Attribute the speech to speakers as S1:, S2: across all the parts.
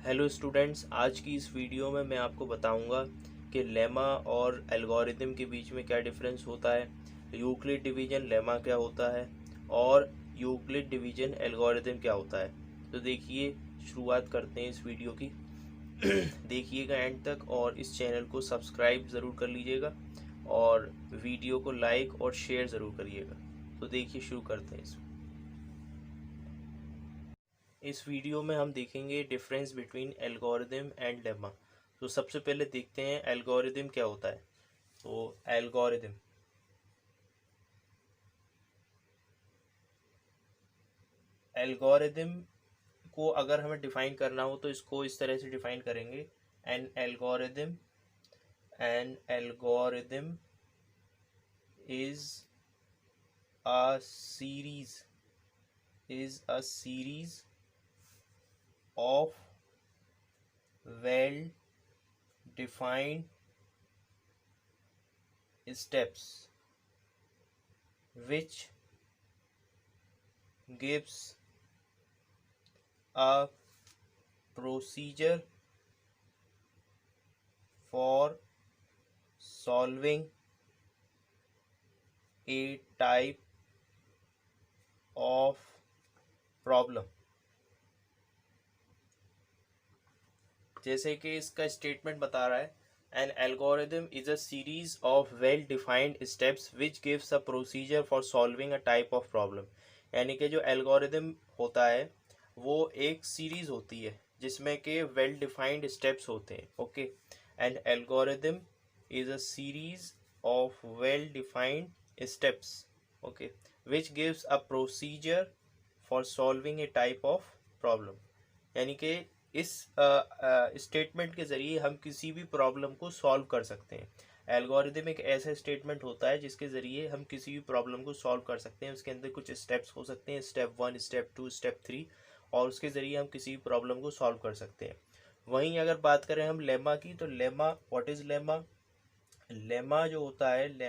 S1: Hello students, आज की इस वीडियो में मैं आपको बताऊंगा कि लेमा और एल्गोरिदम के बीच में क्या डिफरेंस होता है, यूक्लिड डिवीजन लेमा क्या होता है और यूक्लिड डिवीजन एल्गोरिदम क्या होता है। तो देखिए, शुरुआत करते हैं इस वीडियो की। देखिएगा एंड तक और इस चैनल को सब्सक्राइब ज़रूर कर लीजिएगा और वीडियो को लाइक और शेयर ज़रूर करिएगा। तो देखिए, शुरू करते हैं इस वीडियो में हम देखेंगे difference between algorithm and lemma. तो सबसे पहले देखते हैं एल्गोरिदम क्या होता है। तो एल्गोरिदम को अगर हमें डिफाइन करना हो तो इसको इस तरह से डिफाइन करेंगे। N algorithm is a series of well defined steps which gives a procedure for solving a type of problem। जैसे कि इसका स्टेटमेंट बता रहा है, N algorithm is a series of well defined steps which gives a procedure for solving a type of problem. यानी कि जो algorithm होता है वो एक सीरीज होती है जिसमें के वेल डिफाइंड स्टेप्स होते हैं। Okay, N algorithm is a series of well defined steps, okay, which gives a procedure for solving A type of problem. यानी कि इस स्टेटमेंट के ज़रिए हम किसी भी प्रॉब्लम को सॉल्व कर सकते हैं। एल्गोरिदम एक ऐसा स्टेटमेंट होता है जिसके ज़रिए हम किसी भी प्रॉब्लम को सॉल्व कर सकते हैं। उसके अंदर कुछ स्टेप्स हो सकते हैं, स्टेप 1, स्टेप 2, स्टेप 3, और उसके ज़रिए हम किसी भी प्रॉब्लम को सॉल्व कर सकते हैं। वहीं अगर बात करें हम लेमा की, तो lemma, what is lemma? Lemma जो होता है, and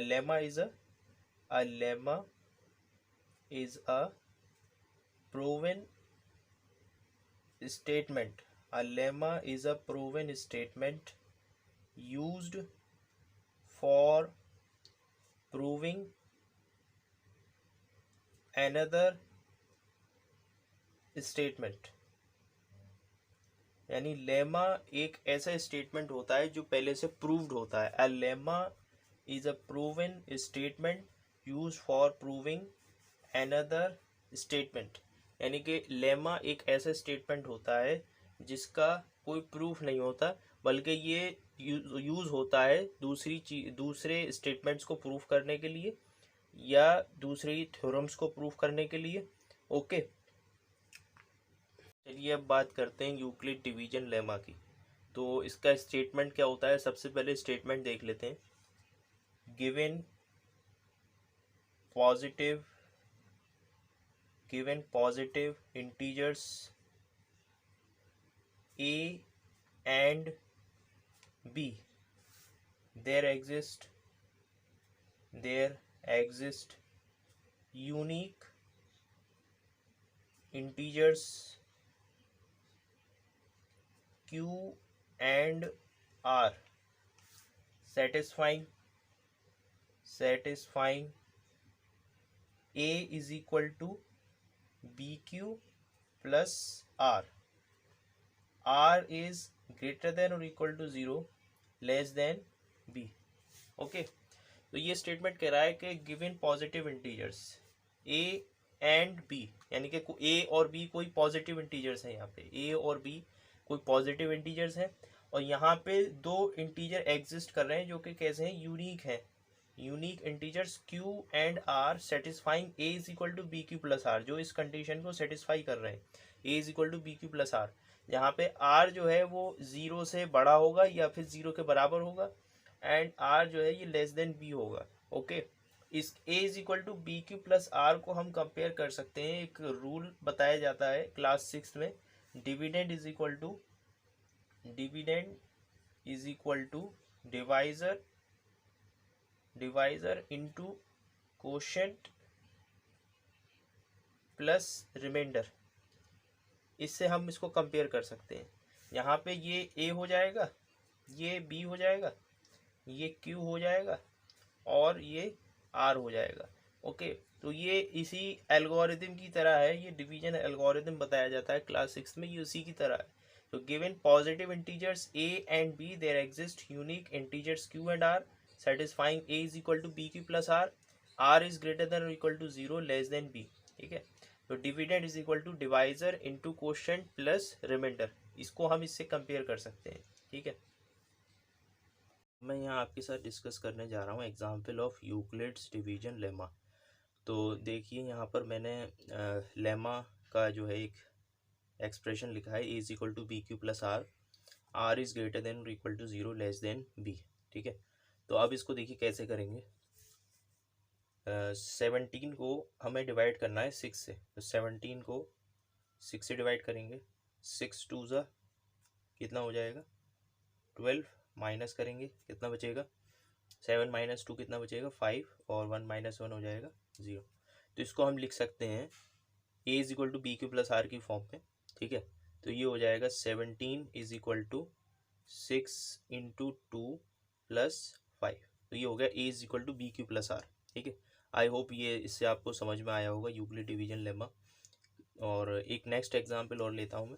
S1: lemma is a proven statement. A lemma is a proven statement used for proving another statement। यानी लेमा एक ऐसा स्टेटमेंट होता है जो पहले से प्रूव्ड होता है। A lemma is a proven statement use for proving another statement. यानी कि लेमा एक ऐसा स्टेटमेंट होता है जिसका कोई प्रूफ नहीं होता, बल्कि ये यूज होता है दूसरे स्टेटमेंट्स को प्रूफ करने के लिए या दूसरी थ्योरम्स को प्रूफ करने के लिए। ओके, चलिए अब बात करते हैं यूक्लिड डिवीजन लेमा की। तो इसका स्टेटमेंट क्या होता है, सबसे पहले स्टेटमेंट देख लेते हैं। Given positive integers a and b, there exist unique integers q and r satisfying a is equal to bq plus r is greater than or equal to 0, less than b। Okay, तो ये statement कह रहा है कि given positive integers a and b, यानी कि a और b कोई पॉजिटिव इंटीजर्स हैं। यहाँ पे a और b कोई पॉजिटिव इंटीजर्स हैं और यहाँ पे दो इंटीजर एग्जिस्ट कर रहे हैं जो कि कैसे हैं, यूनिक हैं। Unique integers q and r satisfying a is equal to B Q plus R, जो इस कंडीशन को सेटिस्फाई कर रहे हैं। a is equal to B Q plus R, यहाँ पे r जो है वो 0 से बड़ा होगा या फिर 0 के बराबर होगा, एंड r जो है ये लेस देन b होगा। ओके, इस a is equal to B Q plus R को हम कंपेयर कर सकते हैं। एक रूल बताया जाता है क्लास 6 में, dividend is equal to divisor into quotient plus remainder. इससे हम इसको कंपेयर कर सकते हैं। यहाँ पे ये ए हो जाएगा, ये बी हो जाएगा, ये क्यू हो जाएगा और ये आर हो जाएगा। ओके, तो ये इसी एल्गोरिदम की तरह है, ये डिवीजन एल्गोरिदम बताया जाता है क्लास 6 में, ये उसी की तरह है। तो given positive integers A and B, there exist unique integers Q and R satisfying a is equal to bq plus r is greater than or equal to 0 less than b। ठीक है, तो dividend is equal to divisor into quotient plus remainder, इसको हम इससे compare कर सकते हैं। ठीक है, मैं यहाँ आपके साथ डिस्कस करने जा रहा हूँ example of Euclid's division lemma. तो देखिए यहाँ पर मैंने लेमा का जो है एक एक्सप्रेशन लिखा है, a is equal to B Q plus r is greater than और equal to 0 less than b. ठीक है, तो अब इसको देखिए कैसे करेंगे। 17 को हमें डिवाइड करना है 6 से, तो 17 को 6 से डिवाइड करेंगे। 6 टू ज़ा कितना हो जाएगा 12, माइनस करेंगे कितना बचेगा 7 माइनस 2 कितना बचेगा 5 और 1 माइनस 1 हो जाएगा 0। तो इसको हम लिख सकते हैं a is equal to B Q plus r की फॉर्म में। ठीक है, तो ये हो जाएगा 17 is equal to 6 into 2 plus 5, तो ये हो गया a is equal to B Q plus r. ठीक है, आई होप ये इससे आपको समझ में आया होगा यूक्लिड डिवीजन लेमा। और एक नेक्स्ट एग्जांपल और लेता हूँ मैं।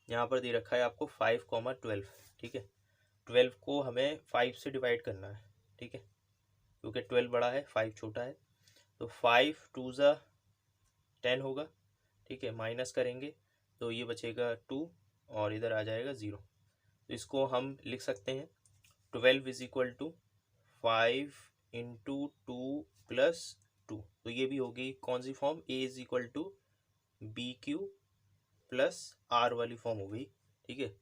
S1: यहाँ पर दे रखा है आपको 5,12। ठीक है, 12 को हमें 5 से डिवाइड करना है। ठीक है, क्योंकि 12 बड़ा है 5 छोटा है, तो 5 टू ज़ा 10 होगा। ठीक है, माइनस करेंगे तो ये बचेगा 2 और इधर आ जाएगा 0। तो इसको हम लिख सकते हैं 12 is equal to 5 into 2 plus 2, तो ये भी होगी कौन सी फॉर्म, a is equal to B Q plus r वाली फॉर्म हो गई। ठीक है,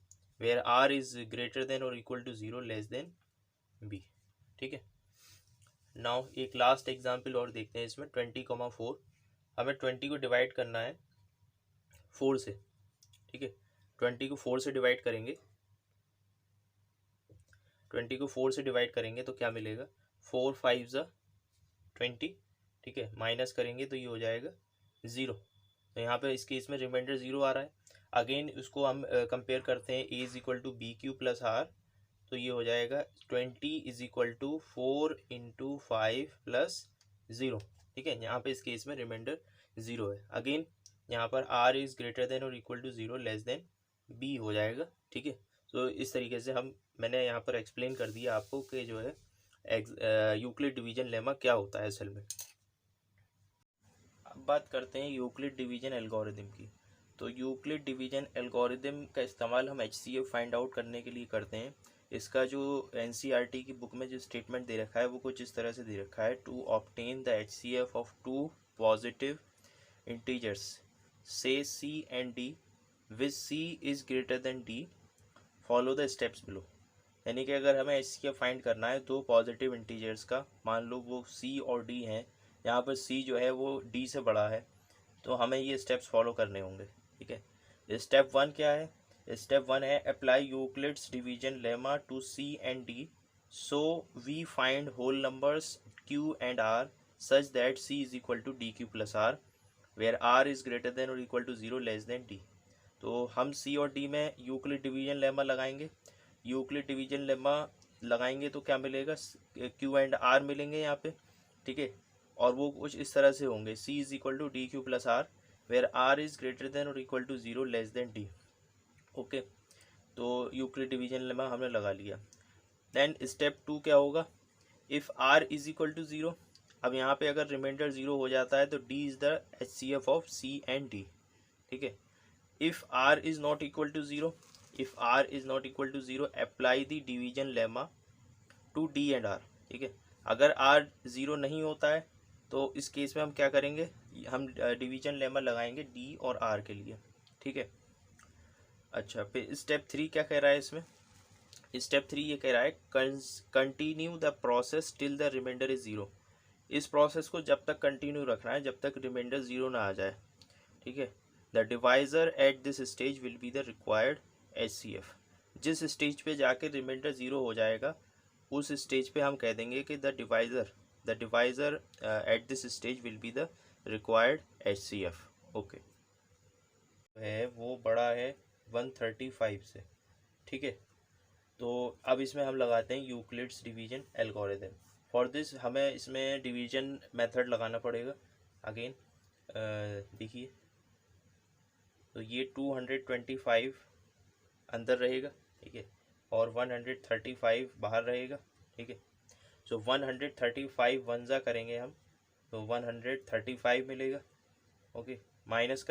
S1: where r is greater than और equal to 0 less than b. ठीक है, नाउ एक लास्ट एग्जाम्पल और देखते हैं इसमें 20,4। हमें 20 को डिवाइड करना है 4 से। ठीक है, 20 को 4 से डिवाइड करेंगे, 20 को 4 से डिवाइड करेंगे तो क्या मिलेगा 4 5 ज़ा 20। ठीक है, माइनस करेंगे तो ये हो जाएगा 0। तो यहाँ पे इस केस में रिमाइंडर 0 आ रहा है। अगेन उसको हम कंपेयर करते हैं a is equal to B Q plus r, तो ये हो जाएगा 20 is equal to 4 into 5 plus 0। ठीक है, यहाँ पे इस केस में रिमाइंडर 0 है। अगेन यहाँ पर आर इज ग्रेटर देन और equal to 0 less than B हो जाएगा। ठीक है, तो इस तरीके से मैंने यहाँ पर एक्सप्लेन कर दिया आपको कि जो है यूक्लिड डिवीजन लेमा क्या होता है असल में। अब बात करते हैं यूक्लिड डिवीजन एल्गोरिदम की। तो यूक्लिड डिवीजन एल्गोरिदम का इस्तेमाल हम HCF फाइंड आउट करने के लिए करते हैं। इसका जो NCERT की बुक में जो स्टेटमेंट दे रखा है वो कुछ इस तरह से दे रखा है, to obtain the HCF of 2 positive integers say C and D which C is greater than D, follow the steps below. यानी कि अगर हमें HCF फाइंड करना है दो पॉजिटिव इंटीजर्स का, मान लो वो C और D हैं, यहाँ पर C जो है वो D से बड़ा है, तो हमें ये स्टेप्स फॉलो करने होंगे। ठीक है, स्टेप 1 क्या है, स्टेप 1 है apply Euclid's division lemma to C and D so we find whole numbers Q and R such that C is equal to d q plus r where R is greater than और equal to 0 less than D। तो हम C और D में Euclid division lemma लगाएंगे। Euclid division lemma लगाएंगे तो क्या मिलेगा, Q एंड R मिलेंगे यहाँ पे। ठीक है, और वो कुछ इस तरह से होंगे, C is equal to d q plus r where R is greater than और equal to 0 less than D। Okay, तो यूक्लिड डिवीजन लेमा हमने लगा लिया। देन स्टेप 2 क्या होगा, if R is equal to 0, अब यहाँ पे अगर रिमाइंडर 0 हो जाता है तो D is the HCF of C and D। ठीक है, if R is not equal to 0, if R is not equal to 0 apply the division lemma to D and R। ठीक है, अगर R 0 नहीं होता है तो इस केस में हम क्या करेंगे, हम डिवीजन लेमा लगाएंगे D और R के लिए। ठीक है, अच्छा फिर स्टेप 3 क्या कह रहा है इसमें, स्टेप 3 ये कह रहा है continue the process till the remainder is 0। इस प्रोसेस को जब तक कंटिन्यू रखना है जब तक रिमाइंडर 0 ना आ जाए। ठीक है, the divisor eight this stage will be the required HCF। जिस स्टेज पे जाके रिमाइंडर 0 हो जाएगा उस स्टेज पे हम कह देंगे कि the divisor eight this stage will be the required HCF। Okay, है वो बड़ा है 135 से, ठीक है। तो अब इसमें हम लगाते हैं Euclid's division algorithm. For this हमें इसमें डिवीजन मेथड लगाना पड़ेगा। अगेन देखिए, तो ये 225 अंदर रहेगा, ठीक है, और 135 बाहर रहेगा, ठीक है। सो 135 वनजा करेंगे हम, तो 135 मिलेगा, ओके। माइनस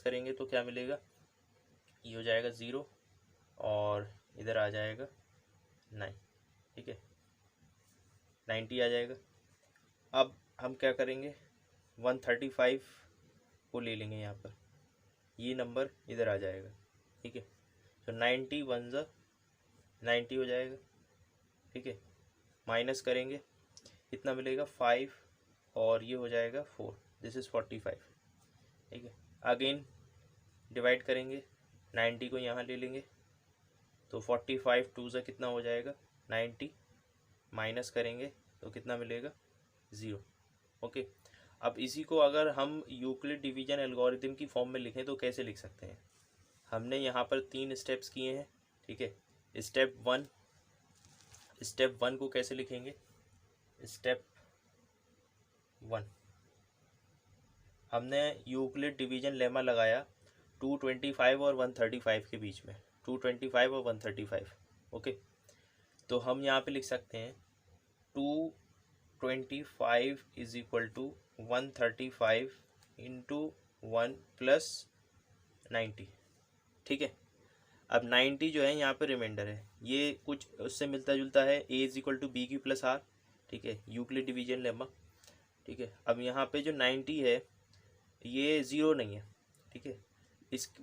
S1: करेंगे तो क्या मिलेगा, ये हो जाएगा 0 और इधर आ जाएगा 9, ठीक है, 90 आ जाएगा। अब हम क्या करेंगे, 135 को ले लेंगे यहाँ पर, ये नंबर इधर आ जाएगा, ठीक है। तो 90 1 90 हो जाएगा, ठीक है। माइनस करेंगे, कितना मिलेगा 5 और ये हो जाएगा 4, दिस इज़ 45, ठीक है। अगेन डिवाइड करेंगे, 90 को यहाँ ले लेंगे, तो 45 2 से कितना हो जाएगा 90, माइनस करेंगे तो कितना मिलेगा 0, ओके। अब इसी को अगर हम यूक्लिड डिवीजन एल्गोरिथम की फॉर्म में लिखें तो कैसे लिख सकते हैं। हमने यहाँ पर 3 स्टेप्स किए हैं, ठीक है। स्टेप वन को कैसे लिखेंगे, स्टेप 1 हमने यूक्लिड डिवीजन लेमा लगाया 225 और 135 के बीच में, 225 और 135, ओके। तो हम यहाँ पे लिख सकते हैं 225 is equal to 135 into 1 plus 90, ठीक है। अब 90 जो है यहाँ पे रिमाइंडर है, ये कुछ उससे मिलता जुलता है, a is equal to B की प्लस आर, ठीक है, यूक्लिड डिवीजन लेमा, ठीक है। अब यहाँ पे जो 90 है ये 0 नहीं है, ठीक है।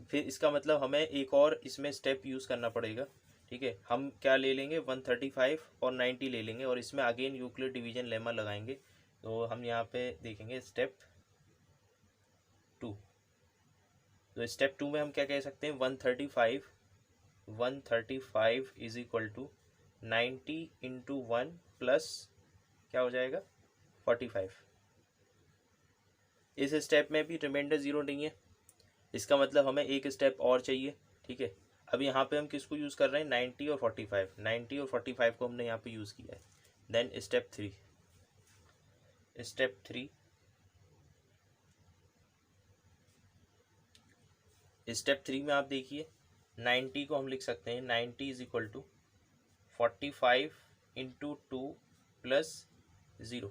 S1: फिर इसका मतलब हमें एक और इसमें स्टेप यूज़ करना पड़ेगा, ठीक है। हम क्या ले लेंगे 135 और 90 ले लेंगे और इसमें अगेन यूक्लिड डिवीजन लेमा लगाएंगे। तो हम यहाँ पे देखेंगे स्टेप 2। तो स्टेप 2 में हम क्या कह सकते हैं, 135 is equal to 90 into 1 plus क्या हो जाएगा 45। इस स्टेप में भी रिमाइंडर 0 नहीं है, इसका मतलब हमें एक स्टेप और चाहिए, ठीक है। अब यहाँ पे हम किसको यूज़ कर रहे हैं, 90 और 45, 90 और 45 को हमने यहाँ पे यूज़ किया है। देन स्टेप 3 में आप देखिए 90 को हम लिख सकते हैं 90 is equal to 45 into 2 plus 0,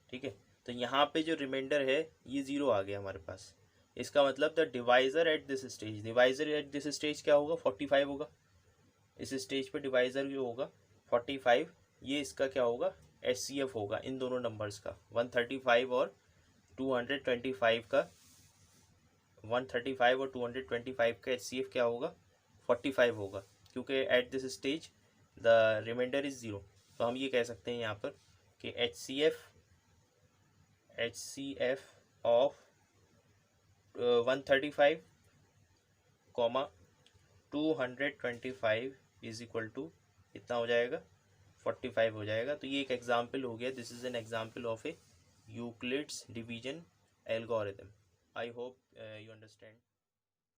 S1: ठीक है। तो यहाँ पे जो रिमाइंडर है ये 0 आ गया हमारे पास। इसका मतलब the divisor eight this stage क्या होगा, 45 होगा। इस स्टेज पे डिवाइज़र जो होगा 45, ये इसका क्या होगा, HCF होगा इन दोनों नंबर्स का, 135 और 225 का, 135 और 225 का HCF क्या होगा 45 होगा, क्योंकि at this stage the remainder is 0। तो हम ये कह सकते हैं यहाँ पर कि HCF of 135 comma 225 is equal to कितना हो जाएगा 45 हो जाएगा। तो ये एक एग्जाम्पल हो गया, this is an example of A Euclid's division algorithm. I hope you understand.